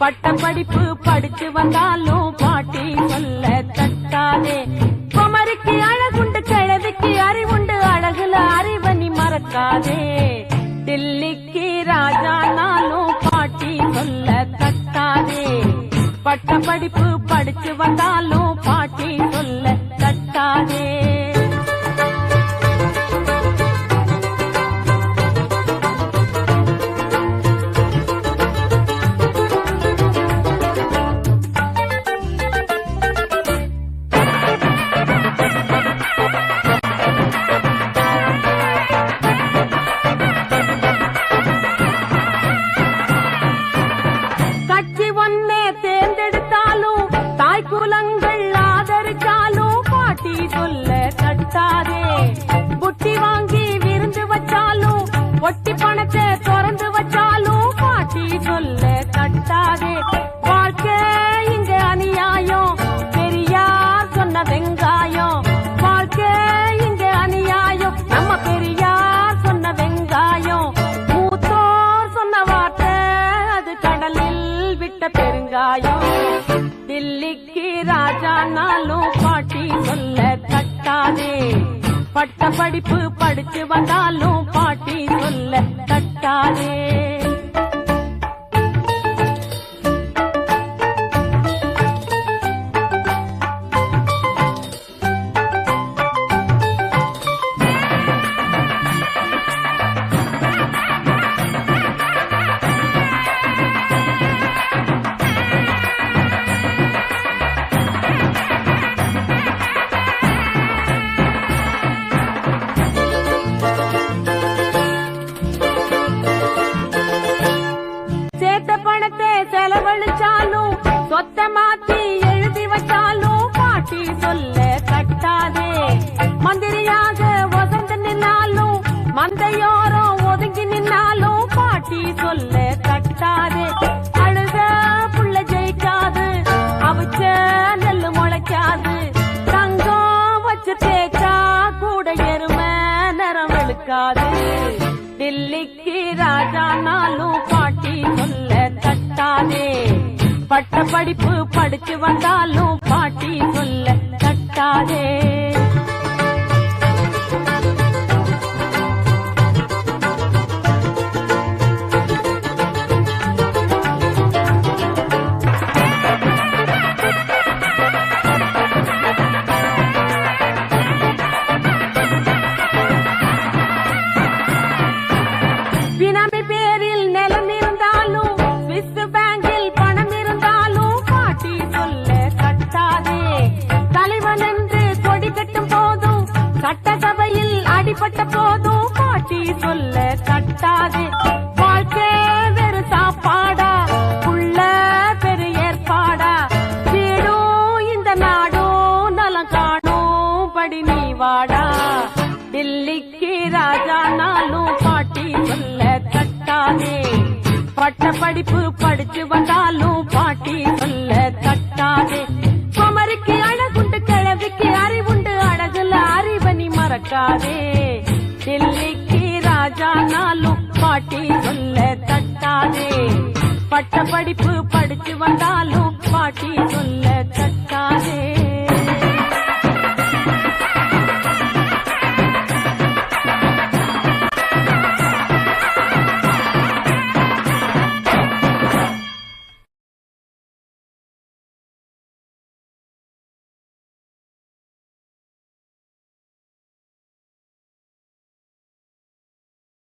பட்ட படிப்பு படிச்சு வந்தாலும் பாட்டி சொல்ல தட்டாதே. குமரிக்கு அழகுண்டு கிழவிக்கு அறிவுண்டு அழகுல அறிவனி மறக்காதே. தில்லிக்கு ராஜானாலும் பாட்டி சொல்ல தட்டாதே. பட்ட படிப்பு படிச்சு வந்தாலும் பாட்டி சொல்ல தட்டாதே. குலங்கள் ஆதரிச்சாலும் பாட்டி சொல்ல தட்டாதே. புட்டி வாங்கி விருந்து வச்சாலும் ஒட்டி பணத்தை திறந்து வச்சாலும் பாட்டி சொல்ல தட்டாதே. வாழ்க்கை இங்க அநியாயம் பெரியார் சொன்ன வெங்காயம். வாழ்க்கை இங்க அநியாயம் நம்ம பெரியார் சொன்ன வெங்காயம். மூத்தோர் சொன்ன வார்த்தை அது கடலில் விட்ட பெருங்காயம். தில்லிக்கு ராஜானாலும் பாட்டி சொல்ல தட்டாதே. பட்ட படிப்பு படிச்சு வந்தாலும் பாட்டி சொல்ல தட்டாதே. பணத்தை செலவழிச்சாலும் சொத்த மாத்தி எழுதி வச்சாலும் பாட்டி சொல்ல தட்டாதே. மந்திரியாக ஒசந்து நின்னாலும் மந்தையோரம் ஒதுங்கி நின்னாலும் பாட்டி சொல்ல தட்டாதே. அழுத புள்ள ஜெயிக்காது அவிச்ச நெல்லு முளைக்காது. தங்கம் வச்சு தேய்ச்சா கூட எருமை நிறம் வெளுக்காது. தில்லிக்கு ராஜானாலும் பாட்டி சொல்ல தட்டாதே. பட்ட படிப்பு படிச்சு வந்தாலும் பாட்டி சொல்ல தட்டாதே. பினாமி பேரில் நிலம் இருந்தாலும் ஸ்விஸ் பேங்கில் பணம் இருந்தாலும் பாட்டி சொல்ல தட்டாதே. தலைவன் என்று கொடி கட்டும் போதும் சட்டசபையில் அடிபட்ட போதும் பாட்டி சொல்ல தட்டாதே. வாழ்க்கை வெறு சாப்பாடா உள்ள பெரு ஏற்பாடா. வீடும் இந்த நாடும் நலம் காணும் படி நீ வாடா. தில்லிக்கு ராஜானாலும் பாட்டி சொல்ல தட்டாதே. பட்ட படிப்பு படிச்சு வந்தாலும் பாட்டி சொல்ல தட்டாதே. குமரிக்கு அழகுண்டு கிழவிக்கு அறிவுண்டு அழகுல அறிவனி மறக்காதே. தில்லிக்கு ராஜானாலும் பாட்டி சொல்ல தட்டாதே. பட்ட படிப்பு படிச்சு வந்தாலும் பாட்டி சொல்ல